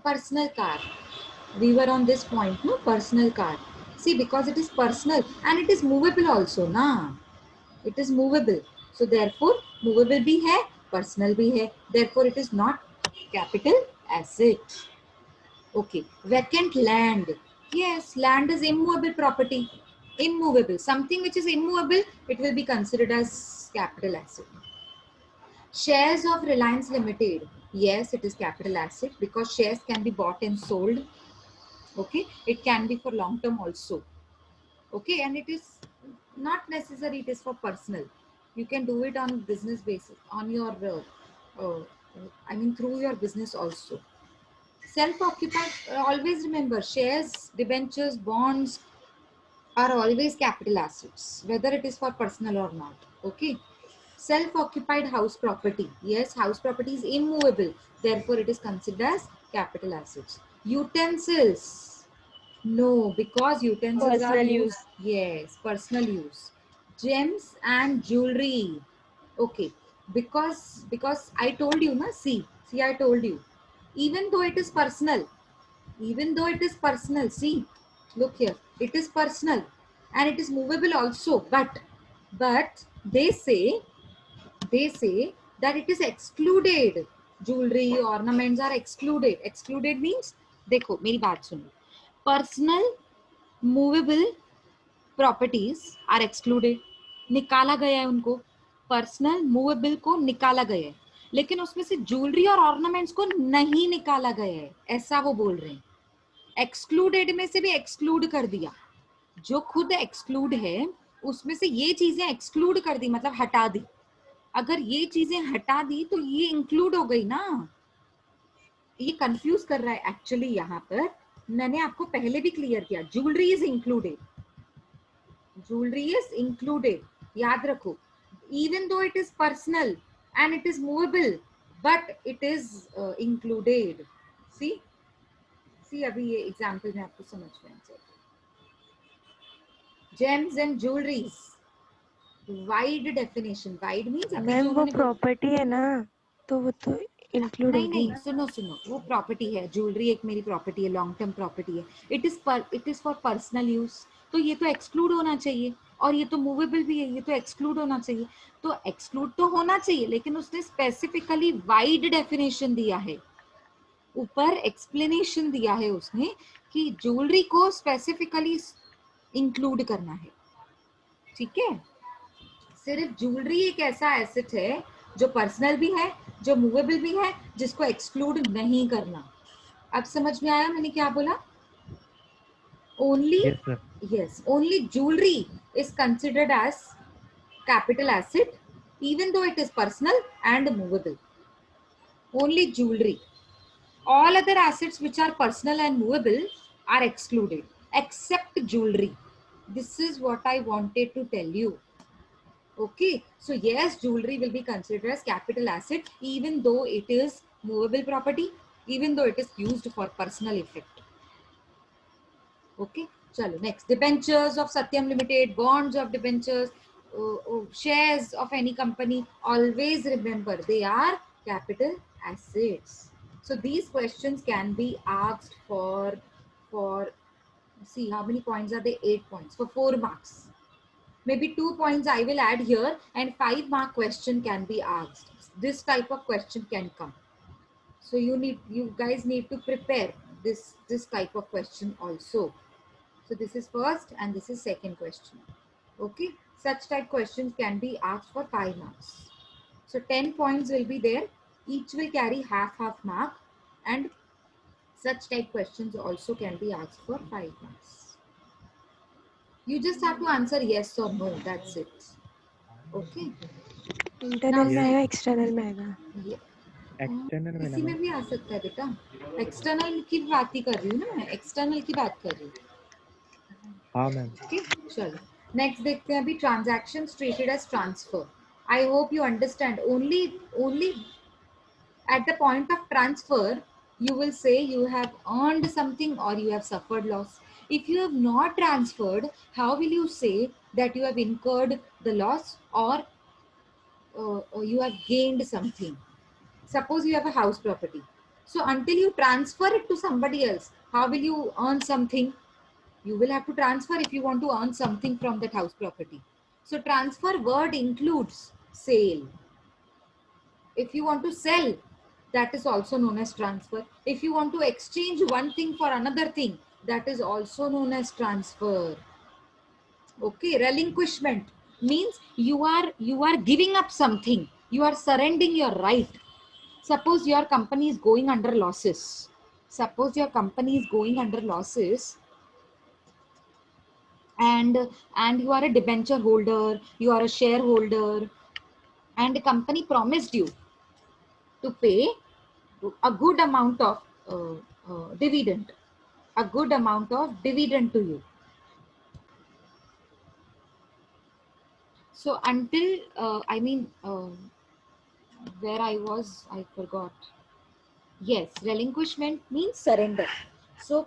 Personal car. We were on this point, no? Personal car. See, because it is personal and it is movable also, na? It is movable. So therefore, movable bhi hai, personal bhi hai. Therefore, it is not capital asset. Okay. Vacant land. Yes, land is immovable property. Immovable. Something which is immovable, it will be considered as capital asset. Shares of Reliance Limited. Yes, it is capital asset because shares can be bought and sold. Okay. It can be for long term also. Okay. And it is not necessary, it is for personal. You can do it on business basis, on your, I mean, through your business also. Self-occupied, always remember, shares, debentures, bonds are always capital assets, whether it is for personal or not. Okay. Self-occupied house property. Yes, house property is immovable. Therefore, it is considered as capital assets. Utensils. No, because utensils are Personal used. use. Yes, personal use. Gems and jewelry. Okay, because I told you, na. See, I told you. Even though it is personal, even though it is personal, see, look here, it is personal and it is movable also. But they say that it is excluded. Jewelry, ornaments are excluded. Excluded means, देखो मेरी बात सुनो, personal movable properties are excluded, निकाला गया है उनको, personal movable को निकाला गया है, लेकिन उसमें से ज्वेलरी और ऑर्नामेंट्स को नहीं निकाला गया है, ऐसा वो बोल रहे हैं। एक्सक्लूडेड में से भी एक्सक्लूड कर दिया, जो खुद एक्सक्लूड है उसमें से ये चीजें एक्सक्लूड कर दी, मतलब हटा दी। अगर ये चीजें हटा दी तो ये इंक्लूड हो गई ना। ये कंफ्यूज कर रहा है एक्चुअली, यहाँ पर मैंने आपको पहले भी क्लियर किया, jewellery is included, jewellery is included, याद रखो। Even though it is personal and it is movable, but it is included. See see अभी ये एग्जाम्पल में आपको समझ में आ जाएगा। Gems and jewelleries, wide definition, wide means अभी जो मैम वो उन्होंने प्रॉपर्टी है ना, तो वो तो इंक्लूड नहीं होगी। नहीं, सुनो सुनो, वो प्रॉपर्टी है, ज्वेलरी एक मेरी प्रॉपर्टी है, लॉन्ग टर्म प्रॉपर्टी है, it is for personal use, तो ये तो एक्सक्लूड होना चाहिए। और ये तो मूवेबल भी है, ये तो एक्सक्लूड होना चाहिए। तो एक्सक्लूड तो होना चाहिए, लेकिन उसने स्पेसिफिकली वाइड डेफिनेशन दिया है, ऊपर एक्सप्लेनेशन दिया है उसने कि ज्वेलरी को स्पेसिफिकली इंक्लूड करना है। ठीक है। सिर्फ ज्वेलरी एक ऐसा एसेट है जो पर्सनल भी है, जो मूवेबल भी है, जिसको एक्सक्लूड नहीं करना। अब समझ में आया मैंने क्या बोला? Only, Yes, sir. yes, only jewelry is considered as capital asset even though it is personal and movable. Only jewelry. All other assets which are personal and movable are excluded except jewelry. This is what I wanted to tell you. Okay, so yes, jewelry will be considered as capital asset even though it is movable property, even though it is used for personal effect. Okay, chalo next. Debentures of Satyam Limited, bonds of debentures, shares of any company. Always remember they are capital assets. So these questions can be asked for see how many points are they? 8 points for 4 marks. Maybe 2 points I will add here and 5-mark question can be asked. This type of question can come. So you guys need to prepare this type of question also. So this is first and this is second question. Okay, such type questions can be asked for 5 marks. So 10 points will be there. Each will carry half mark, and such type questions also can be asked for 5 marks. You just have to answer yes or no. That's it. Okay. Now internal में Yes. आएगा, external में आएगा। ये External में ना इसी में ma'am. भी आ सकता है बेटा। एक्सटर्नल की बात ही कर रही हूँ ना मैं, एक्सटर्नल की बात कर रही हूँ। हाँ मैम। Okay, चलो नेक्स्ट देखते हैं अभी, transaction treated as transfer. I hope you understand. Only at the point of transfer you will say you have earned something or you have suffered loss. If you have not transferred, how will you say that you have incurred the loss or you have gained something? Suppose you have a house property, So until you transfer it to somebody else, how will you earn something? You will have to transfer if you want to earn something from that house property. So transfer word includes sale. If you want to sell, that is also known as transfer. If you want to exchange one thing for another thing, that is also known as transfer. Okay, relinquishment means you are giving up something. You are surrendering your right. Suppose your company is going under losses. Suppose your company is going under losses, and you are a debenture holder, you are a shareholder, and the company promised you to pay a good amount of dividend, a good amount of dividend to you. So until where I was, I forgot. Yes, relinquishment means surrender. So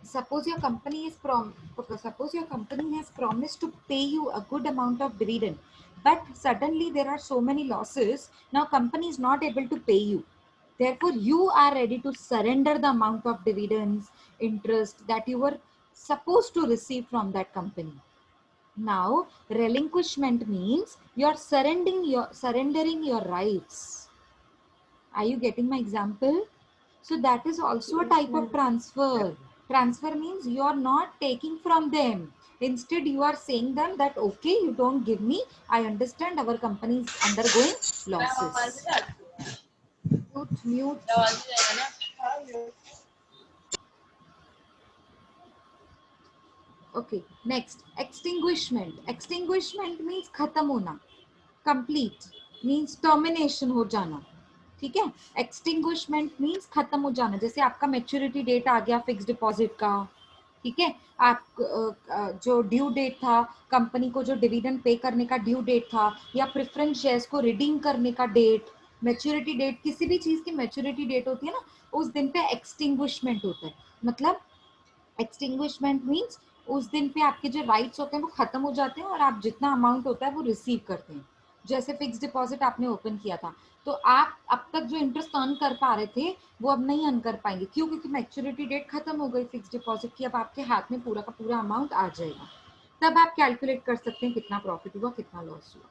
suppose your company is suppose your company has promised to pay you a good amount of dividend, but suddenly there are so many losses. Now company is not able to pay you. Therefore, you are ready to surrender the amount of dividends, interest that you were supposed to receive from that company. Now, relinquishment means you're surrendering your rights. Are you getting my example? So that is also a Yes, type of ma'am. transfer. Transfer means you are not taking from them. Instead, you are saying them that, okay, you don't give me. I understand our company is undergoing losses. Mute, mute. Okay, next, extinguishment. Extinguishment means खत्म होना. Complete means termination हो जाना. ठीक है. Extinguishment means खत्म हो जाना. जैसे आपका maturity date आ गया फिक्स डिपॉजिट का. ठीक है. आप जो ड्यू डेट था, कंपनी को जो डिविडेंड पे करने का ड्यू डेट था, या प्रेफरेंस शेयर्स को रिडीम करने का डेट, मैच्योरिटी डेट, किसी भी चीज की मैच्योरिटी डेट होती है ना, उस दिन पे एक्सटिंग्विशमेंट होता है. मतलब एक्सटिंग्विशमेंट मीन्स उस दिन पे आपके जो राइट्स होते हैं वो खत्म हो जाते हैं और आप जितना अमाउंट होता है वो रिसीव करते हैं. जैसे फिक्स डिपॉजिट आपने ओपन किया था, तो आप अब तक जो इंटरेस्ट अर्न कर पा रहे थे वो अब नहीं अर्न कर पाएंगे. क्यों? क्योंकि मैच्योरिटी डेट खत्म हो गई फिक्स डिपॉजिट की. अब आपके हाथ में पूरा का पूरा अमाउंट आ जाएगा. तब आप कैलकुलेट कर सकते हैं कितना प्रॉफिट हुआ, कितना लॉस हुआ.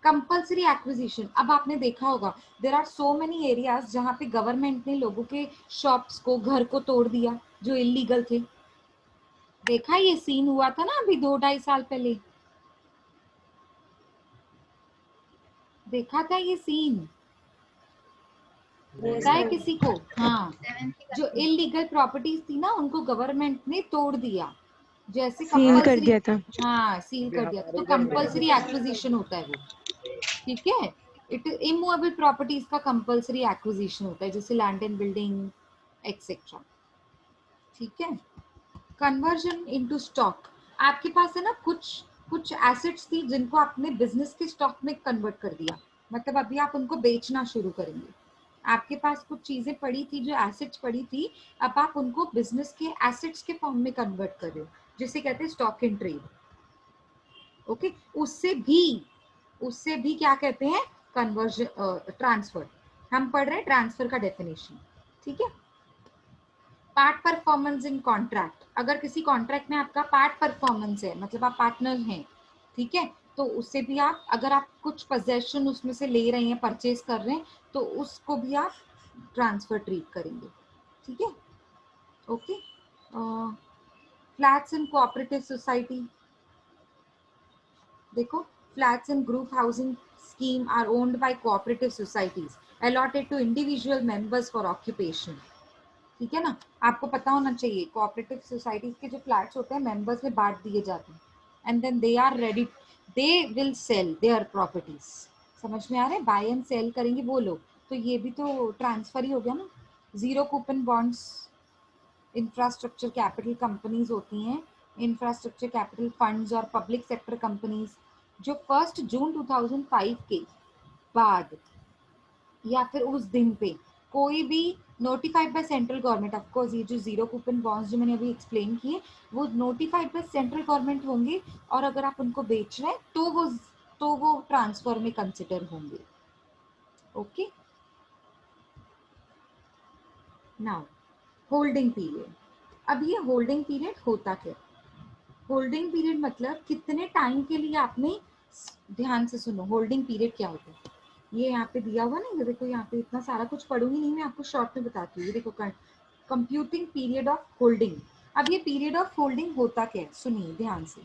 Compulsory acquisition. अब आपने देखा होगा there are so many areas जहाँ पे गवर्नमेंट ने लोगों के शॉप्स को, घर को तोड़ दिया जो इलीगल थे. देखा, ये सीन हुआ था ना अभी 2-2.5 साल पहले. देखा था ये सीन. Yes, पता है ma'am. किसी को? हाँ, जो इलीगल प्रॉपर्टीज थी ना उनको गवर्नमेंट ने तोड़ दिया. जैसे सील कर कंपल्सरी, दिया था. हाँ सील कर दिया. तो कंपल्सरी एक्विजिशन होता है वो. ठीक है. इट इमूवेबल प्रॉपर्टीज का कंपल्सरी एक्विजिशन होता है, जैसे लैंड एंड बिल्डिंग एक्सेट्रा. ठीक है. Conversion into stock. आपके पास है ना कुछ कुछ एसेट्स थी जिनको आपने बिजनेस के स्टॉक में कन्वर्ट कर दिया. मतलब अभी आप उनको बेचना शुरू करेंगे. आपके पास कुछ चीजें पड़ी थी जो एसेट्स पड़ी थी, अब आप उनको बिजनेस के एसेट्स के फॉर्म में कन्वर्ट कर रहे हो, जिसे कहते हैं स्टॉक इन ट्रेड. ओके. उससे भी क्या कहते हैं? Conversion, transfer. हम पढ़ रहे हैं ट्रांसफर का डेफिनेशन. ठीक है. Part performance in contract. अगर किसी कॉन्ट्रैक्ट में आपका पार्ट परफॉर्मेंस है, मतलब आप पार्टनर हैं, ठीक है, तो उससे भी आप, अगर आप कुछ पोजेशन उसमें से ले रहे हैं, परचेज कर रहे हैं, तो उसको भी आप ट्रांसफर ट्रीट करेंगे. ठीक है. ओके. फ्लैट्स इन कोऑपरेटिव सोसाइटी. देखो, flats in group housing scheme are owned by cooperative societies allotted to individual members for occupation. ठीक है ना. आपको पता होना चाहिए कोऑपरेटिव सोसाइटीज के जो फ्लैट्स होते हैं मेंबर्स में बांट दिए जाते हैं, and then they are ready, they will sell their properties. समझ में आ रहा है? बाय एंड सेल करेंगे वो लोग. तो ये भी तो ट्रांसफर ही हो गया ना. Zero coupon bonds infrastructure capital companies होती हैं, इंफ्रास्ट्रक्चर कैपिटल फंड्स और पब्लिक सेक्टर कंपनीज जो 1 जून 2005 के बाद या फिर उस दिन पे कोई भी notified by central government. Of course ये जो जीरो कूपन बॉन्ड्स जो मैंने अभी एक्सप्लेन किए वो नोटिफाइड बाय सेंट्रल गवर्नमेंट होंगे, और अगर आप उनको बेच रहे हैं तो वो ट्रांसफर में कंसिडर होंगे. ओके. Now holding period. अब ये होल्डिंग पीरियड होता क्या? होल्डिंग पीरियड मतलब कितने टाइम के लिए आपने, ध्यान से सुनो, होल्डिंग पीरियड क्या होता है. ये यहाँ पे दिया हुआ ना, ये देखो, यहाँ पे इतना सारा कुछ पढ़ूंगी नहीं मैं, आपको शॉर्ट में बताती हूँ. ये देखो, कंप्यूटिंग पीरियड ऑफ होल्डिंग. अब ये पीरियड ऑफ होल्डिंग होता क्या है, सुनिए ध्यान से.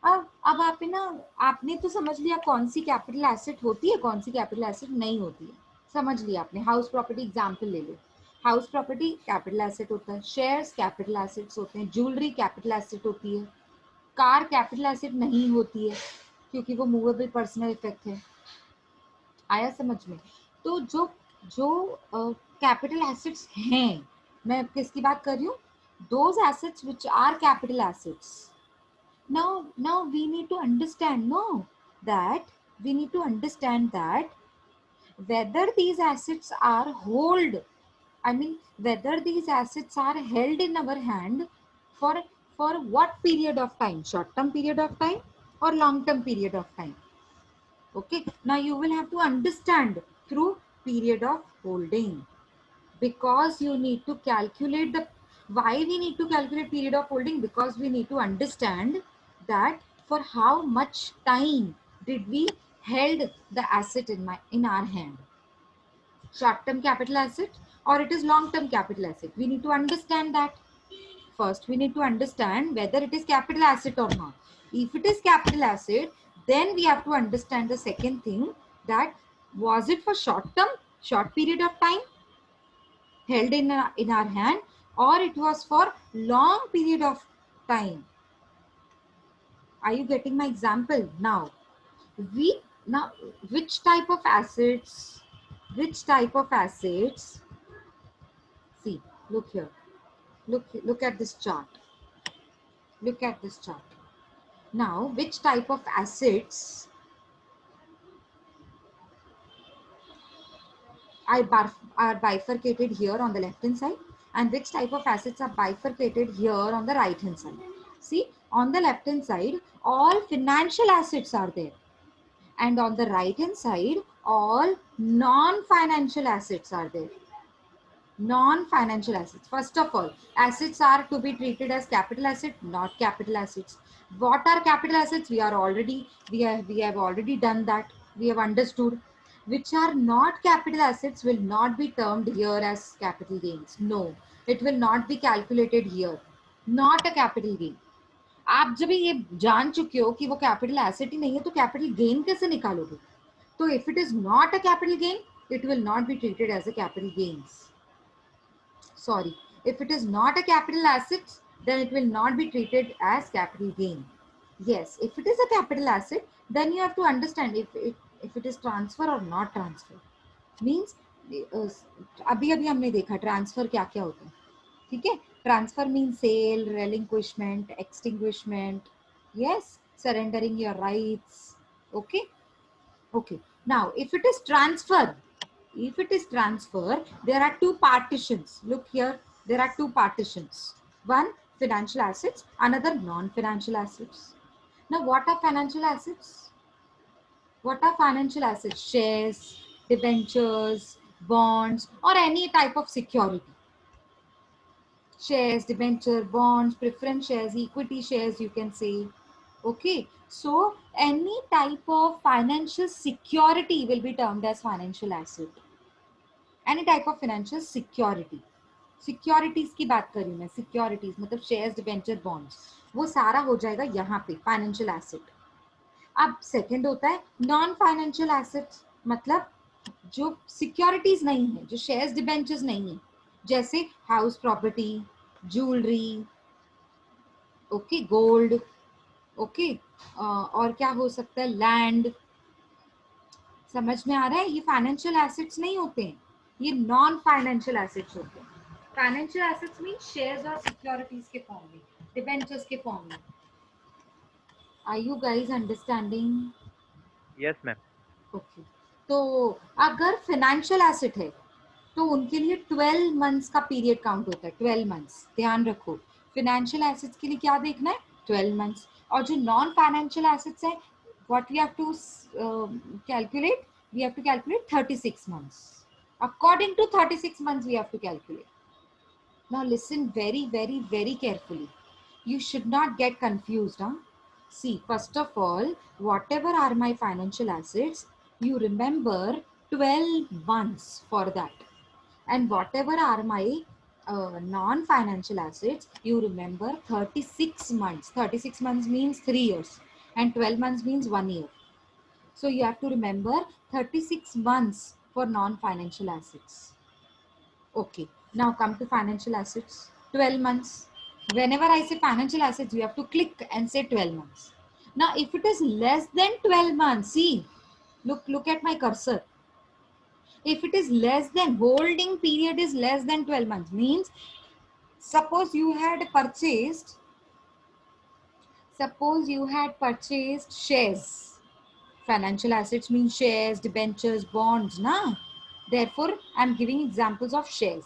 अब आप ना, आपने तो समझ लिया कौन सी कैपिटल एसेट होती है, कौन सी कैपिटल एसेट नहीं होती है. समझ लिया आपने. हाउस प्रॉपर्टी एग्जाम्पल ले लो. हाउस प्रॉपर्टी कैपिटल एसेट होता है, शेयर्स कैपिटल एसेट्स होते हैं, ज्वेलरी कैपिटल एसेट होती है, कार कैपिटल एसेट नहीं होती है क्योंकि वो मूवेबल पर्सनल इफेक्ट है. आया समझ में? तो जो जो कैपिटल एसेट्स हैं, मैं किसकी बात कर रही हूँ, those assets which are capital assets. Now we need to understand, no, that we need to understand that whether these assets are hold, I mean whether these assets are held in our hand for for what period of time, short term period of time or long term period of time. Okay, now you will have to understand through period of holding, because you need to calculate the, why we need to calculate period of holding, because we need to understand that for how much time did we held the asset in our hand, short term capital asset or it is long term capital asset. We need to understand that. First we need to understand whether it is capital asset or not. If it is capital asset, then we have to understand the second thing, that was it for short period of time held in our hand, or it was for long period of time. Are you getting my example? Now we, now which type of assets, which type of assets, see, look here, look at this chart, look at this chart. Now which type of assets are bifurcated here on the left hand side, and which type of assets are bifurcated here on the right hand side. See, on the left hand side all financial assets are there, and on the right hand side all non-financial assets are there. Non-financial assets, first of all, assets are to be treated as capital asset, not capital assets. What are capital assets? We have already done that, we have understood. Which are not capital assets will not be termed here as capital gains. No, it will not be calculated here. Not a capital gain. आप जब ये जान चुके हो कि वो capital asset ही नहीं है, तो कैपिटल गेन कैसे निकालोगे? तो if it is not a capital gain, it will not be treated as a capital gains. Sorry, if it is not a capital asset, then it will not be treated as capital gain. Yes, if it is a capital asset, then you have to understand if it is transfer or not transfer. Means अभी अभी हमने देखा transfer क्या क्या होता है. ठीक है, transfer mean sale, relinquishment, extinguishment, yes, surrendering your rights. Okay, okay. Now if it is transfer, if it is transfer, there are two partitions. Look here, there are two partitions. One financial assets, another non-financial assets. Now what are financial assets? What are financial assets? Shares, debentures, bonds, or any type of security. Shares, debenture, bonds, preference shares, equity shares, you can say. Okay, so any type of financial security will be termed as financial asset. Any type of financial security. Securities की बात करी मैं, securities मतलब shares, debenture, bonds, वो सारा हो जाएगा यहाँ पे फाइनेंशियल एसेट. अब सेकंड होता है नॉन फाइनेंशियल एसेट्स, मतलब जो सिक्योरिटीज नहीं है, जो शेयर्स डिबेंचर्स नहीं है, जैसे house property, jewellery, okay, gold, okay, और क्या हो सकता है, लैंड. समझ में आ रहा है? ये फाइनेंशियल एसेट्स नहीं होते हैं, ये नॉन फाइनेंशियल एसेट्स होते हैं. फाइनेंशियल एसेट्स मीन शेयर्स और सिक्योरिटीज के फॉर्म में, डिबेंचर्स के फॉर्म में. Are you guys understanding? Yes ma'am. Okay, तो अगर फाइनेंशियल एसेट है तो उनके लिए 12 मंथ्स का पीरियड काउंट होता है. 12 मंथ्स, ध्यान रखो. फाइनेंशियल एसेट्स के लिए क्या देखना है? 12 मंथ्स. और जो नॉन फाइनेंशियल एसेट्स है, what we have to calculate, we have to calculate 36 months. According to 36 months we have to calculate. Now listen very, very, very carefully. You should not get confused. Huh? See, first of all, whatever are my financial assets, you remember 12 months for that. And whatever are my non-financial assets, you remember 36 months. 36 months means 3 years. And 12 months means 1 year. So you have to remember 36 months for non-financial assets. Okay, now come to financial assets. 12 months. Whenever I say financial assets, you have to click and say 12 months. Now, if it is less than 12 months, see, look at my cursor. If it is less than, holding period is less than 12 months, means suppose you had purchased shares. Financial assets mean shares, debentures, bonds, na? Therefore, I'm giving examples of shares.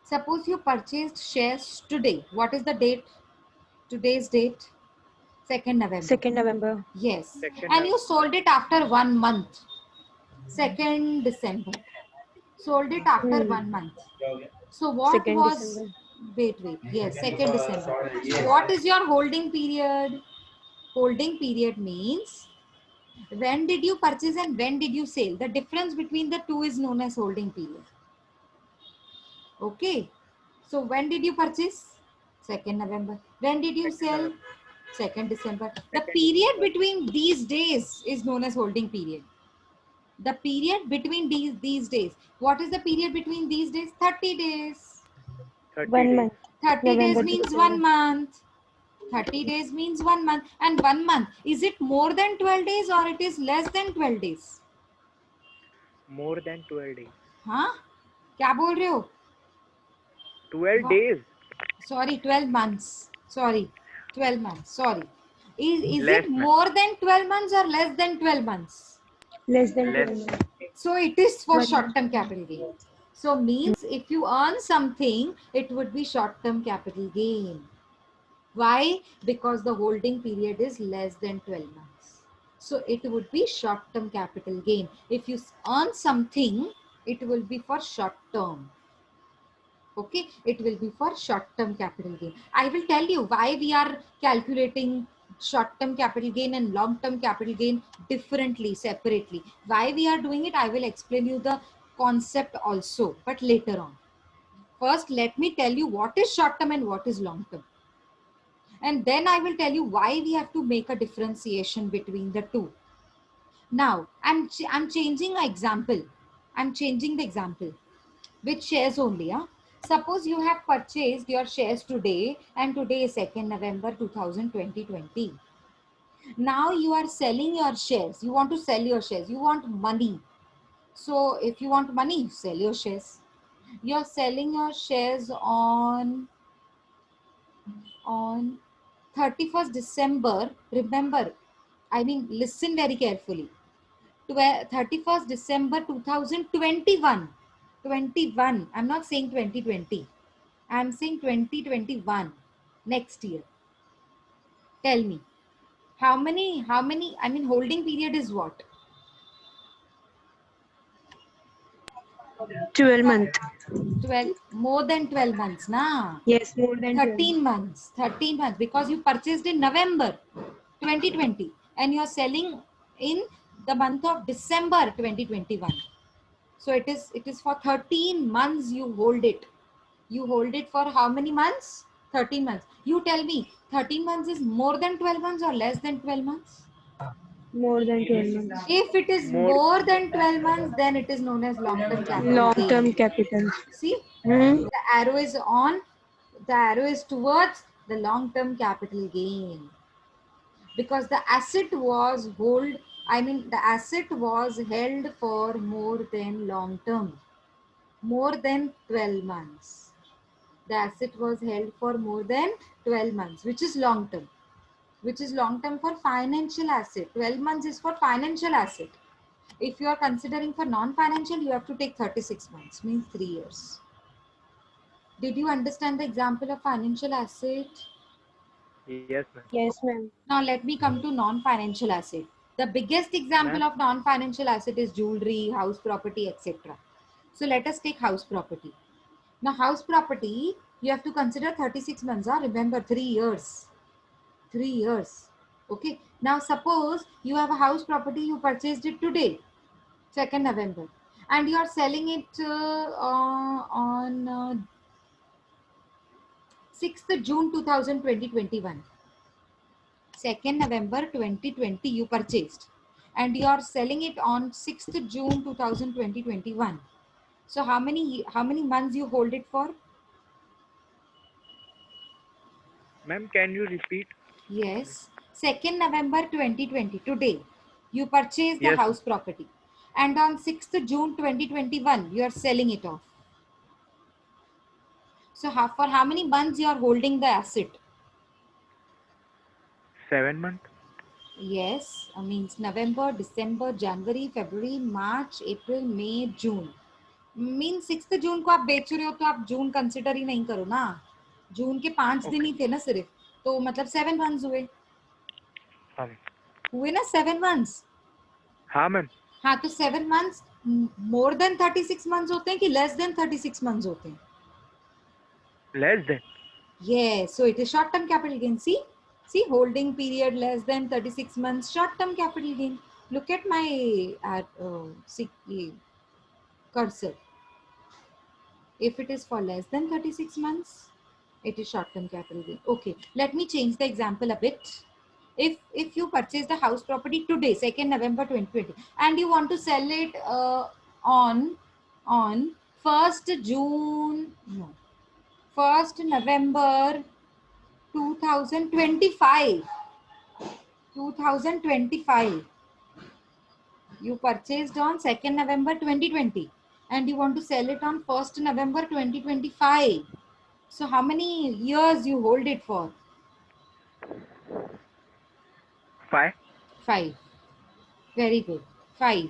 Suppose you purchased shares today. What is the date? Today's date? 2nd November. 2nd November. Yes. Second And you sold it after 1 month. 2nd December. Sold it after 1 month. So what 2nd was, December. wait. Yes, 2nd December. So what is your holding period? Holding period means when did you purchase and when did you sell? The difference between the two is known as holding period. Okay. So when did you purchase? 2nd November. When did you sell? 2nd December. The period between these days is known as holding period. The period between these days. What is the period between these days? 30 days. 30 1 days. month. 30 days November to means December. 1 month. 30 days means 1 month. And 1 month, is it more than 12 days or it is less than 12 days? More than 12 days. हाँ क्या बोल रहे हो? 12 days. Sorry, 12 months. Sorry, 12 months. Sorry. Is Less, it ma'am. more than 12 months or less than 12 months? Less than Less. 12 months. So it is for 1 month. short-term capital gain. So means if you earn something, it would be short-term capital gain. Why? Because the holding period is less than 12 months. So it would be short-term capital gain. If you earn something, it will be for short-term. Okay, it will be for short-term capital gain. I will tell you why we are calculating short-term capital gain and long-term capital gain differently, separately. Why we are doing it, I will explain you the concept also, but later on. First, let me tell you what is short-term and what is long-term. And then I will tell you why we have to make a differentiation between the two. Now, I'm changing an example. I'm changing the example with shares only. Huh? Suppose you have purchased your shares today and today is 2nd November 2020. Now you are selling your shares. You want to sell your shares. You want money. So if you want money, you sell your shares. You are selling your shares on 31st December. Remember, I mean, listen very carefully. 31st December 2021. 21. I'm not saying 2020. I'm saying 2021. Next year. Tell me. How many, I mean, holding period is what? 12 month. 12, more than 12 months, na? Yes, more than 12. 13 months. 13 months because you purchased in November 2020 and you're selling in the month of December 2021. So it is for 13 months you hold it. You hold it for how many months? 13 months. You tell me, 13 months is more than 12 months or less than 12 months? More than 12 months. If it is More. more than 12 months, then it is known as long-term capital Long-term gain. capital. See, Hmm? the arrow is on, the arrow is towards the long-term capital gain. Because the asset was the asset was held for more than long term, more than 12 months. The asset was held for more than 12 months, which is long term. Which is long term for financial asset. 12 months is for financial asset. If you are considering for non-financial, you have to take 36 months, means 3 years. Did you understand the example of financial asset? Yes, ma'am. Yes, ma'am. Now let me come to non-financial asset. The biggest example Ma'am. of non-financial asset is jewelry, house property, etc. So let us take house property. Now house property, you have to consider 36 months. Remember 3 years. 3 years. Okay. Now suppose you have a house property, you purchased it today, 2nd November, and you are selling it on 6th June 2021. 2nd November 2020 you purchased, and you are selling it on 6th June 2021. So how many months you hold it for? Ma'am, can you repeat? Yes, 2nd November 2020, today you purchase the Yes. house property, and on 6th June 2021 you are selling it off. So for how many months you are holding the asset? 7 months. Yes, means November, December, January, February, March, April, May, June. Mean 6 जून को आप बेच रहे हो तो आप जून consider ही नहीं करो ना, जून के 5 दिन Okay. ही थे ना सिर्फ, तो मतलब 7 मंथ्स हुए, हाँ हुए ना 7 मंथ्स. हाँ मैम. हाँ तो 7 मंथ्स मोर देन 36 मंथ्स होते हैं कि लेस देन 36 मंथ्स होते हैं? Less than. Yes, so it is short term capital gain. See holding period less than 36 months, short term capital gain. Look at my cursor. If it is for less than 36 months, it is short term capital gain. Okay, let me change the example a bit. If you purchase the house property today, 2nd November 2020, and you want to sell it on 1st June, no, 1st November 2025, 2025, you purchased on 2nd November 2020, and you want to sell it on 1st November 2025. So how many years you hold it for? 5. 5. Very good. 5.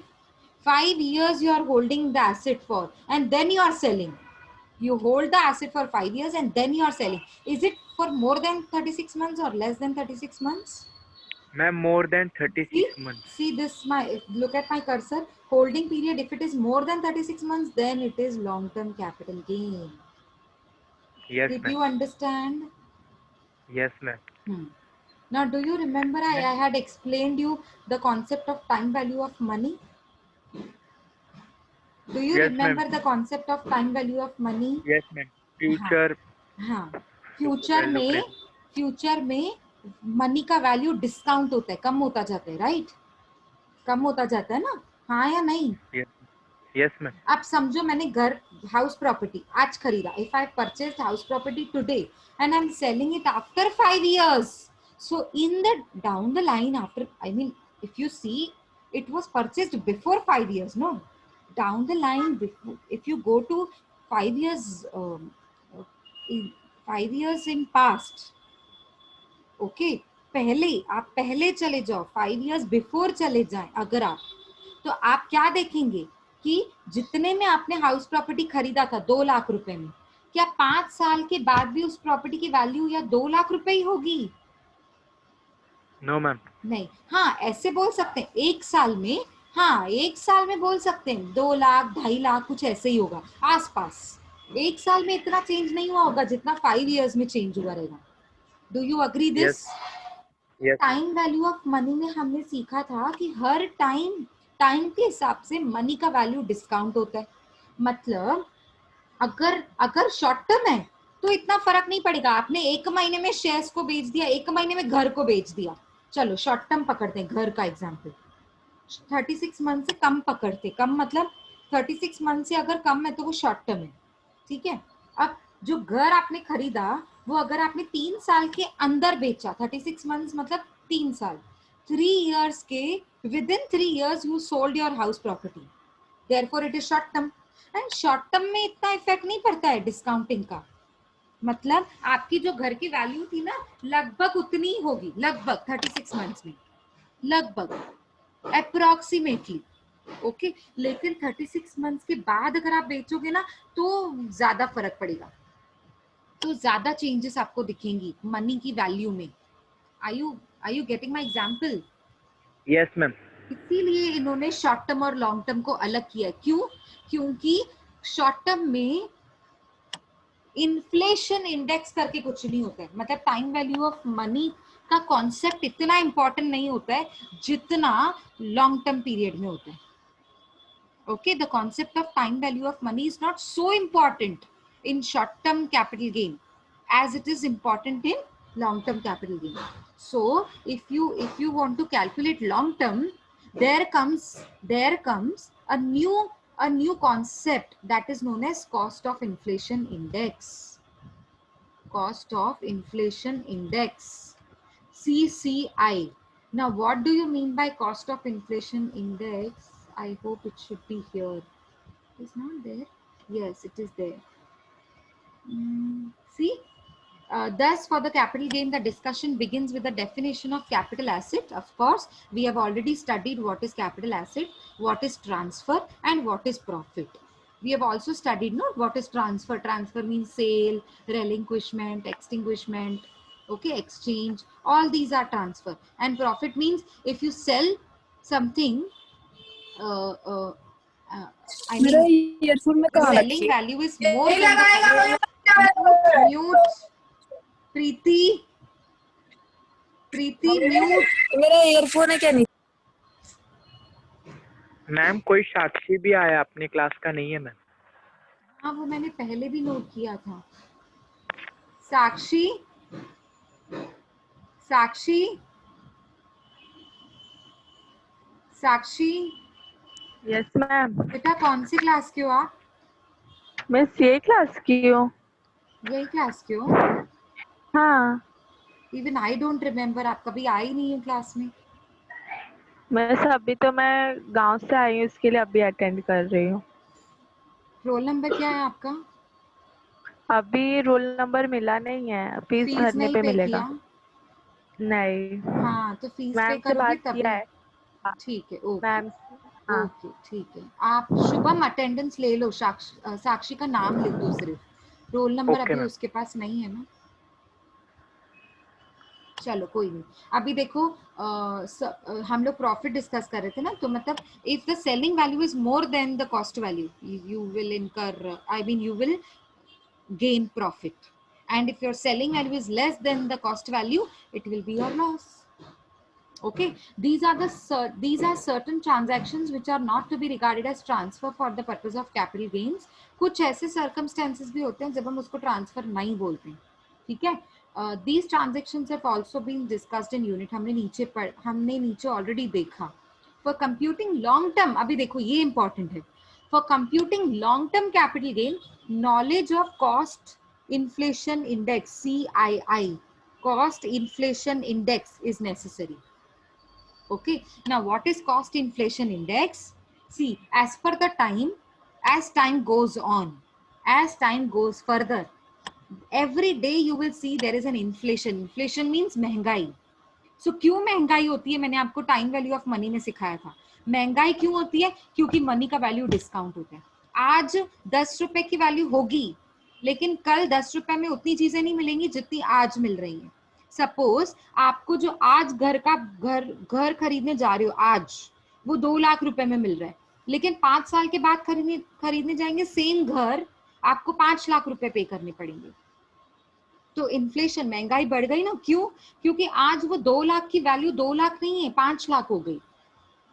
5 years you are holding the asset for, and then you are selling. You hold the asset for 5 years and then you are selling. Is it for more than 36 months or less than 36 months? Ma'am, more than 36 months. See this, look at my cursor. Holding period, if it is more than 36 months, then it is long-term capital gain. Yes Did ma'am. you understand? Yes ma'am. Now, do you remember I had explained you the concept of time value of money? Do you Yes remember ma'am. the concept of time value of money? Yes ma'am. हाँ Future हाँ, future value present. में money का value discount होता है, कम होता जाता है, right? कम होता जाता है ना, हाँ या नहीं? Yes. Yes ma'am. आप समझो मैंने घर हाउस प्रॉपर्टी आज खरीदा, if I purchased house property today and I am selling it after 5 years, so in the down the line after, I mean, if you see, it was purchased before 5 years, no, down the line, if you go to 5 years, in 5 years in past, okay, पहले आप पहले चले जाओ, 5 years before चले जाएं अगर आप, तो आप क्या देखेंगे कि जितने में आपने हाउस प्रॉपर्टी खरीदा था 2 लाख रुपए में, क्या 5 साल के बाद भी उस प्रॉपर्टी की वैल्यू या 2 लाख रुपए ही होगी? No ma'am. नहीं, हाँ ऐसे बोल सकते हैं, 1 साल में, हाँ 1 साल में बोल सकते हैं 2 लाख 2.5 लाख कुछ ऐसे ही होगा आसपास. 1 साल में इतना चेंज नहीं हुआ होगा जितना 5 years में चेंज हुआ रहेगा. Do you agree this? Yes. Time value of money में हमने सीखा था कि हर टाइम के हिसाब से मनी का वैल्यू डिस्काउंट होता है. मतलब अगर शॉर्ट टर्म है तो इतना फर्क नहीं पड़ेगा, आपने 1 महीने में शेयर्स को बेच दिया, 1 महीने में घर को बेच दिया, चलो शॉर्ट टर्म पकड़ते हैं, घर का एग्जांपल 36 मंथ से कम पकड़ते, कम मतलब 36 मंथ से अगर कम है तो वो शॉर्ट टर्म है, ठीक है? अब जो घर आपने खरीदा वो अगर आपने 3 साल के अंदर बेचा, 36 मंथ्स मतलब 3 साल, 3 years के with in 3 years you sold your house property, therefore it is short term. And short term में इतना इफेक्ट नहीं पड़ता है डिस्काउंटिंग का, मतलब आपकी जो घर की वैल्यू थी ना लगभग उतनी ही होगी, लगभग 36 मंथ्स में, लगभग अप्रोक्सीमेटली, ओके. लेकिन 36 मंथ्स के बाद अगर आप बेचोगे ना तो ज्यादा फर्क पड़ेगा, तो ज्यादा चेंजेस आपको दिखेंगी मनी की वैल्यू में. Are you getting my example? Yes ma'am. इसीलिए इन्होंने शॉर्ट टर्म और लॉन्ग टर्म को अलग किया. क्यों? क्योंकि शॉर्ट टर्म में इन्फ्लेशन इंडेक्स करके कुछ नहीं होता है, मतलब टाइम वैल्यू ऑफ मनी का कॉन्सेप्ट इतना इंपॉर्टेंट नहीं होता है जितना लॉन्ग टर्म पीरियड में होता है. Okay, the concept of time value of money is not so important in short term capital gain as it is important in long term capital gain. So if you want to calculate long term, there comes a new concept that is known as cost of inflation index. Cost of inflation index, CCI. Now what do you mean by cost of inflation index? I hope it should be here. It's not there. Yes, it is there. See, thus for the capital gain, the discussion begins with the definition of capital asset. Of course, we have already studied what is capital asset, what is transfer, and what is profit. We have also studied what is transfer. Transfer means sale, relinquishment, extinguishment, okay, exchange. All these are transfer. And profit means if you sell something, uh, uh, I मेरा mean, earphone में the कहाँ selling रखी value is more than the mute. Preeti, mute. मेरा earphone है क्या नहीं? Ma'am कोई साक्षी भी आया अपनी क्लास का नहीं है मैम. हाँ, वो मैंने पहले भी नोट किया था. साक्षी, साक्षी, साक्षी. Yes ma'am. बेटा कौन सी क्लास के हो आप? मैं सीए क्लास की हूँ. यही क्लास के हो? हाँ. इवन आई डोंट रिमेम्बर, आप कभी आए ही नहीं हो क्लास में. अभी तो मैं गांव से आई हूँ, इसके लिए अभी अटेंड कर रही हूँ. रोल नंबर क्या है आपका? अभी रोल नंबर मिला नहीं है, फीस फीस भरने नहीं पे पे मिलेगा. किया? नहीं. हाँ, तो फीस पे मैम से करोगे बात तभी. किया है. ठीक है, ओके. मैम. हाँ. ओके, ठीक है. आप शुभम अटेंडेंस ले लो. साक्षी का नाम लिख दो सिर्फ, रोल नंबर ओके अभी मैम. उसके पास नहीं है ना. चलो कोई नहीं. अभी देखो, हम लोग प्रॉफिट डिस्कस कर रहे थे ना, तो मतलब if the selling value is more than the cost value, you will incur, I mean you will gain profit, and if your selling value is less than the cost value, it will be your loss. Okay, these are certain transactions which are not to be regarded as transfer for the purpose of capital gains. कुछ ऐसे circumstances भी होते हैं जब हम उसको transfer नहीं बोलते हैं. ठीक है. These transactions have also been discussed in unit. हमने नीचे already देखा. For computing long term, अभी देखो ये important है. For computing long term capital gain, knowledge of cost inflation index, CII, cost inflation index is necessary. Okay, now what is cost inflation index? See, as per the time, as time goes on, as time goes further, every day you will see there is an inflation. Inflation means महंगाई. सो क्यों महंगाई होती है, मैंने आपको time value of money में सिखाया था. महंगाई क्यों होती है? क्योंकि मनी का वैल्यू डिस्काउंट होता है. आज 10 रुपए की वैल्यू होगी, लेकिन कल 10 रुपए में उतनी चीजें नहीं मिलेंगी जितनी आज मिल रही है. सपोज आपको जो आज घर खरीदने जा रहे हो, आज वो 2 लाख रुपए में मिल रहा है, लेकिन 5 साल के बाद खरीदने जाएंगे सेम घर, आपको 5 लाख रुपए पे करने पड़ेंगे. तो इन्फ्लेशन, महंगाई बढ़ गई ना. क्यों? क्योंकि आज वो 2 लाख की वैल्यू 2 लाख नहीं है, 5 लाख हो गई.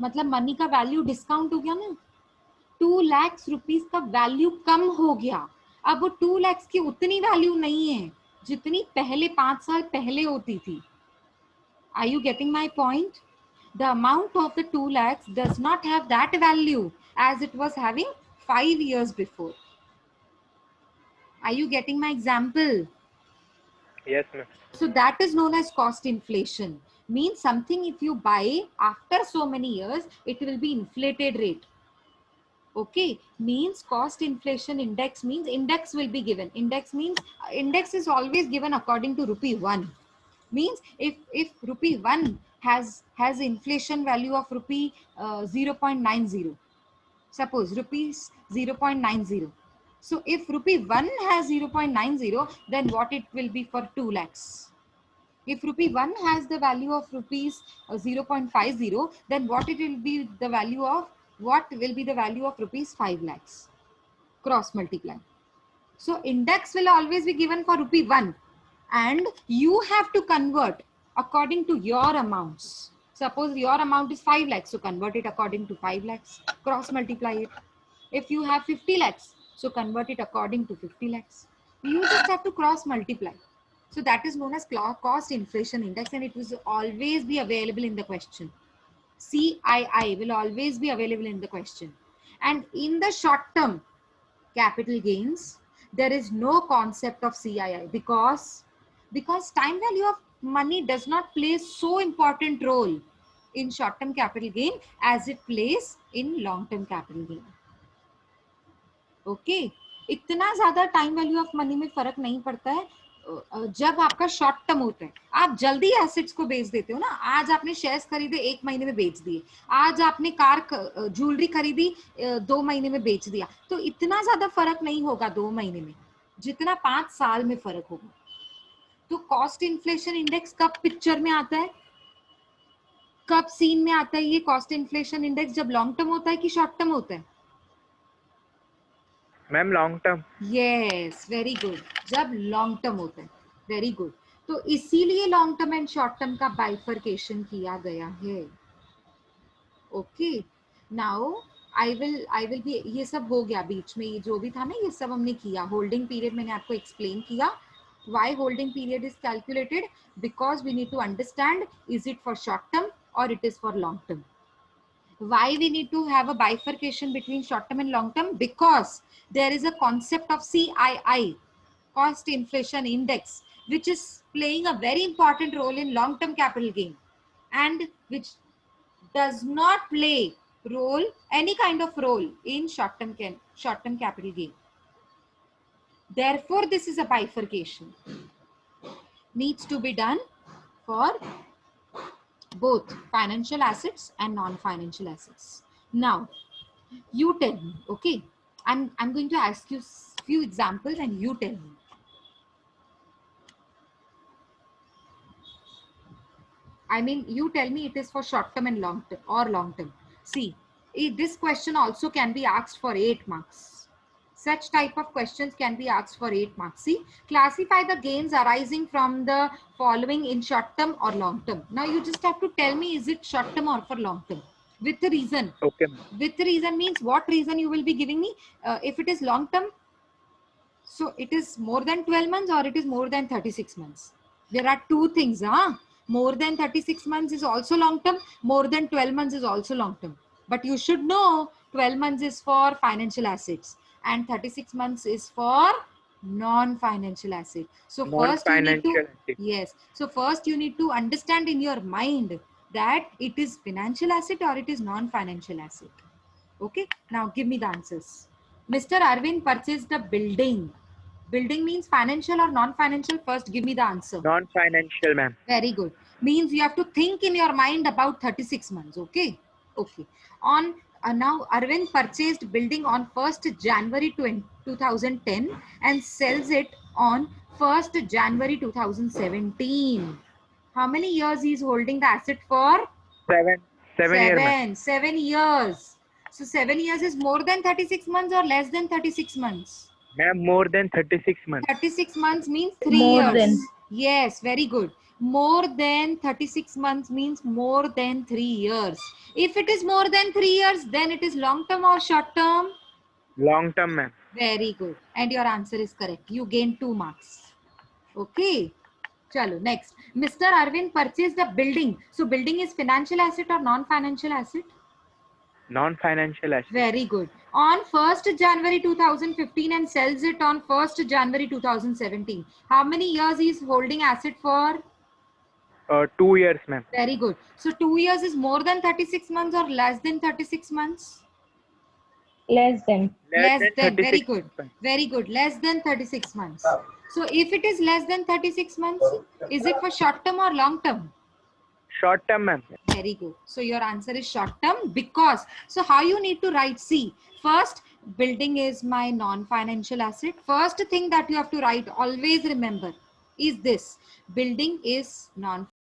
मतलब मनी का वैल्यू डिस्काउंट हो गया ना. 2 लाख रुपीस का वैल्यू कम हो गया. अब वो 2 लाख की उतनी वैल्यू नहीं है जितनी पहले 5 साल पहले होती थी. Are you getting my point? The amount of the 2 lakhs does not have that value as it was having 5 years before. Are you getting my example? Yes ma'am. So that is known as cost inflation. Means something if you buy after so many years, it will be inflated rate. Okay, means cost inflation index means index will be given. Index means index is always given according to rupee 1. Means if rupee 1 has inflation value of rupee 0.90, suppose rupees 0.90. So if rupee 1 has 0.90, then what it will be for 2 lakhs? If rupee 1 has the value of rupees 0.50, then what will be the value of rupees 5 lakhs? Cross multiply. So index will always be given for rupee 1 and you have to convert according to your amounts. Suppose your amount is 5 lakhs, so convert it according to 5 lakhs, cross multiply it. If you have 50 lakhs, so convert it according to 50 lakhs. You just have to cross multiply. So that is known as cost inflation index and it will always be available in the question. CII will always be available in the question. And in the short term capital gains, there is no concept of CII because time value of money does not play so important role in short term capital gain as it plays in long term capital gain. Okay इतना ज्यादा time value of money में फर्क नहीं पड़ता है जब आपका short term होता है. आप जल्दी एसेट्स को बेच देते हो ना. आज आपने शेयर्स खरीदे 1 महीने में बेच दिए, आज आपने कार ज्वेलरी खरीदी 2 महीने में बेच दिया, तो इतना ज्यादा फर्क नहीं होगा 2 महीने में जितना 5 साल में फर्क होगा. तो कॉस्ट इन्फ्लेशन इंडेक्स कब पिक्चर में आता है, कब सीन में आता है ये कॉस्ट इन्फ्लेशन इंडेक्स? जब लॉन्ग टर्म होता है कि शॉर्ट टर्म होता है? Ma'am long term. Yes very good, जब लॉन्ग टर्म होता है. Very good. तो इसीलिए long term and short term का बाइफर्केशन किया गया है. Okay now I will be, ये सब हो गया बीच में, ये जो भी था ना ये सब हमने किया. होल्डिंग पीरियड मैंने आपको एक्सप्लेन किया. Why holding period is calculated? Because we need to understand, is it for short term or it is for long term? Why we need to have a bifurcation between short term and long term? Because there is a concept of CII, cost inflation index, which is playing a very important role in long term capital gain and which does not play any kind of role in short term capital gain. Therefore, this is a bifurcation. Needs to be done for both financial assets and non-financial assets. Now, you tell me, okay? I'm going to ask you few examples and you tell me. I mean, you tell me it is for short term and long term or long term. See, this question also can be asked for 8 marks. Such type of questions can be asked for 8 marks. See, classify the gains arising from the following in short term or long term. Now you just have to tell me, is it short term or for long term? With the reason. Okay. With the reason means what reason you will be giving me? If it is long term, so it is more than 12 months or it is more than 36 months. There are two things. More than 36 months is also long term. More than 12 months is also long term. But you should know 12 months is for financial assets and 36 months is for non-financial asset. So first you need to, yes. So first you need to understand in your mind that it is financial asset or it is non-financial asset. Okay. Now give me the answers. Mr. Arvind purchased the building. Building means financial or non-financial? First give me the answer. Non-financial, ma'am. Very good. Means you have to think in your mind about 36 months. Okay. Okay. On now Arvind purchased building on 1st January 2010 and sells it on 1st January 2017. How many years he is holding the asset for? 7 years. 7 years. So 7 years is more than 36 months or less than 36 months? Ma'am, more than 36 months. 36 months means 3 More years. than. Yes, very good. More than 36 months means more than 3 years. If it is more than 3 years, then it is long term or short term? Long term, ma'am. Very good. And your answer is correct. You gain 2 marks. Okay. Chalo, next. Mr. Arvind purchased the building. So building is financial asset or non-financial asset? Non-financial asset. Very good. On 1st January 2015 and sells it on 1st January 2017. How many years he is holding asset for? 2 years, ma'am. Very good. So 2 years is more than 36 months or less than 36 months? Less than. Less than. Very 36 good. months. Very good. Less than 36 months. So if it is less than 36 months, is it for short term or long term? Short term, ma'am. Very good. So your answer is short term because, so how you need to write? See, first building is my non-financial asset. First thing that you have to write, always remember, is this: building is non